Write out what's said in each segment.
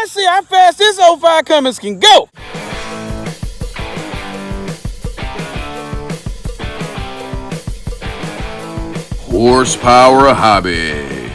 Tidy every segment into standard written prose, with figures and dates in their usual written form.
Let's see how fast this 05 Cummins can go. Horsepower Hobby.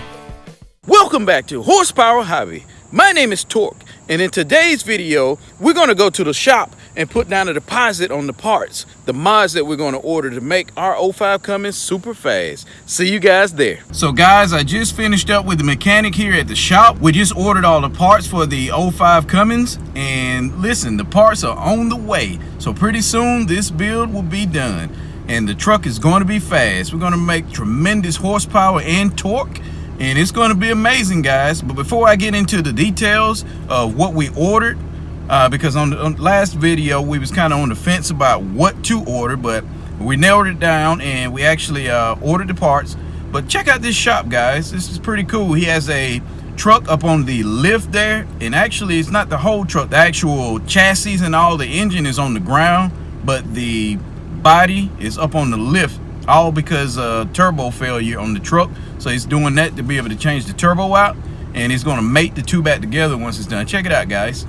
Welcome back to Horsepower Hobby. My name is Torque, and in today's video, we're going to go to the shop and put down a deposit on the parts, the mods that we're going to order to make our 05 Cummins super fast. See you guys there. So guys, I just finished up with the mechanic here at the shop. We just ordered all the parts for the 05 Cummins, and listen, the parts are on the way. So pretty soon this build will be done, and the truck is going to be fast. We're going to make tremendous horsepower and torque, and it's going to be amazing, guys. But before I get into the details of what we ordered, because on the last video we was kind of on the fence about what to order, but we nailed it down and we actually ordered the parts. But check out this shop, guys. This is pretty cool. He has a truck up on the lift there, and actually it's not the whole truck. The actual chassis and all the engine is on the ground, but the body is up on the lift, all because turbo failure on the truck. So he's doing that to be able to change the turbo out, and he's going to mate the two back together once it's done. Check it out, guys.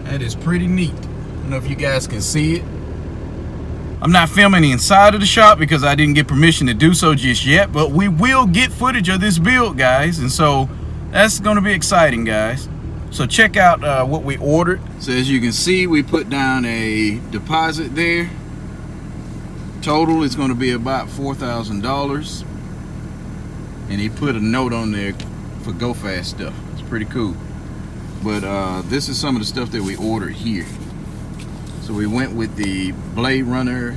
That is pretty neat. I don't know if you guys can see it. I'm not filming the inside of the shop because I didn't get permission to do so just yet, but we will get footage of this build, guys, and so that's going to be exciting, guys. So check out what we ordered. So as you can see, we put down a deposit there. Total is going to be about $4,000, and he put a note on there for Go Fast stuff. It's pretty cool. But this is some of the stuff that we ordered here. So we went with the Blade Runner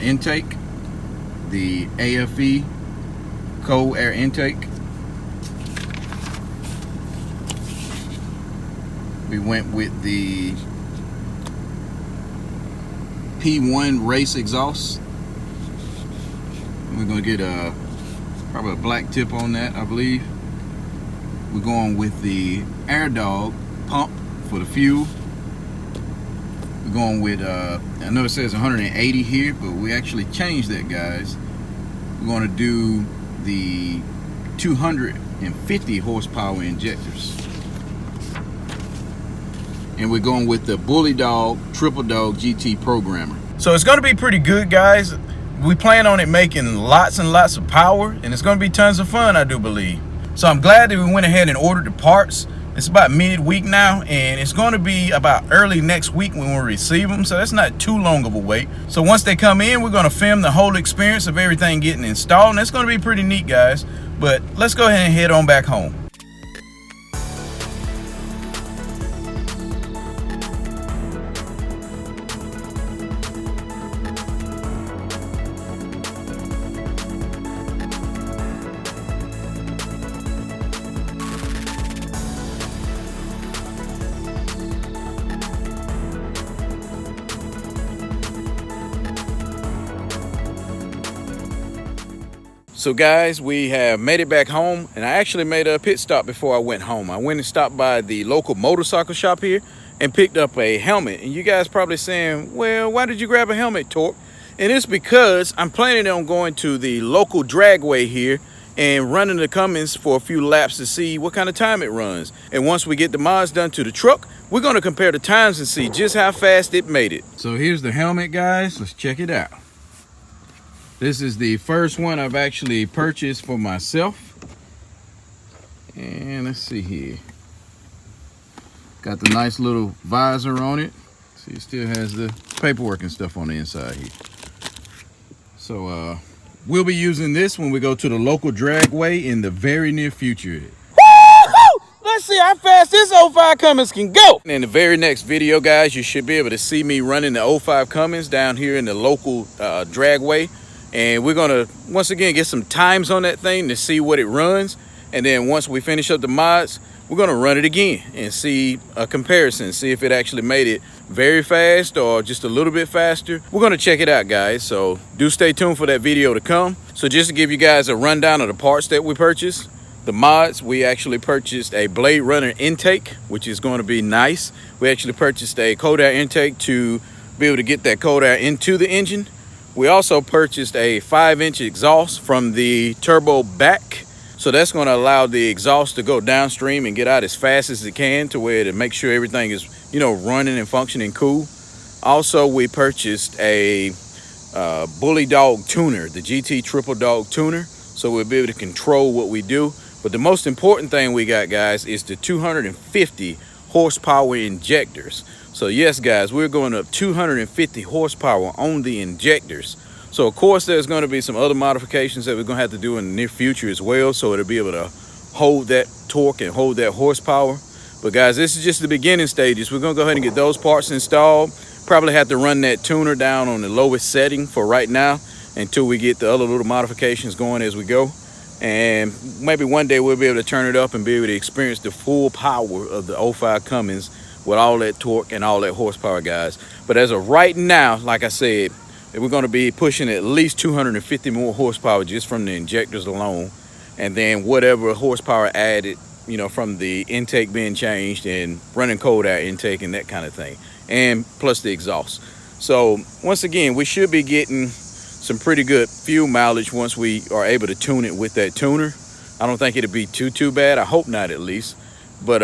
intake, the AFE cold air intake. We went with the P1 race exhaust. We're gonna get probably a black tip on that, I believe. We're going with the Air Dog pump for the fuel. We're going with I know it says 180 here, but we actually changed that, guys. We're going to do the 250 horsepower injectors, and we're going with the Bully Dog Triple Dog GT programmer. So it's going to be pretty good, guys. We plan on it making lots and lots of power, and it's going to be tons of fun, I do believe. So I'm glad that we went ahead and ordered the parts. It's about midweek now, and it's going to be about early next week when we receive them, so that's not too long of a wait. So once they come in, we're going to film the whole experience of everything getting installed, and it's going to be pretty neat, guys. But let's go ahead and head on back home. So guys, we have made it back home, and I actually made a pit stop before I went home. I went and stopped by the local motorcycle shop here and picked up a helmet. And you guys probably saying, well, why did you grab a helmet, Torque? And it's because I'm planning on going to the local dragway here and running the Cummins for a few laps to see what kind of time it runs. And once we get the mods done to the truck, we're going to compare the times and see just how fast it made it. So here's the helmet, guys. Let's check it out. This is the first one I've actually purchased for myself. And let's see here. Got the nice little visor on it. See, it still has the paperwork and stuff on the inside here. So we'll be using this when we go to the local dragway in the very near future. Woo-hoo! Let's see how fast this 05 Cummins can go. In the very next video, guys, you should be able to see me running the 05 Cummins down here in the local dragway. And we're gonna once again get some times on that thing to see what it runs, and then once we finish up the mods, we're gonna run it again and see a comparison, see if it actually made it very fast or just a little bit faster. We're gonna check it out, guys, so do stay tuned for that video to come. So just to give you guys a rundown of the parts that we purchased, the mods, we actually purchased a Blade Runner intake, which is going to be nice. We actually purchased a cold air intake to be able to get that cold air into the engine. We also purchased a 5-inch exhaust from the turbo back So that's going to allow the exhaust to go downstream and get out as fast as it can to where to make sure everything is, running and functioning cool. Also, we purchased a Bully Dog tuner, the GT Triple Dog tuner, so we'll be able to control what we do. But the most important thing we got, guys, is the 250 horsepower injectors. So yes, guys, we're going up 250 horsepower on the injectors. So of course there's going to be some other modifications that we're going to have to do in the near future as well, so it'll be able to hold that torque and hold that horsepower. But guys, this is just the beginning stages. We're going to go ahead and get those parts installed. Probably have to run that tuner down on the lowest setting for right now until we get the other little modifications going as we go. And maybe one day we'll be able to turn it up and be able to experience the full power of the 05 Cummins with all that torque and all that horsepower, guys. But as of right now, like I said, we're going to be pushing at least 250 more horsepower just from the injectors alone, and then whatever horsepower added, from the intake being changed and running cold air intake and that kind of thing, and plus the exhaust. So once again, we should be getting some pretty good fuel mileage once we are able to tune it with that tuner. I don't think it'll be too bad. I hope not, at least. But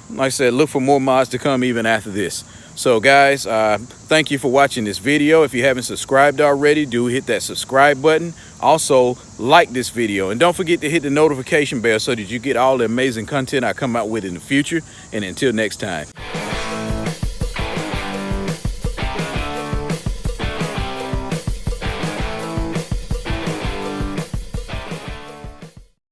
like I said, look for more mods to come even after this. So guys, thank you for watching this video. If you haven't subscribed already, do hit that subscribe button. Also, like this video, and don't forget to hit the notification bell so that you get all the amazing content I come out with in the future. And until next time.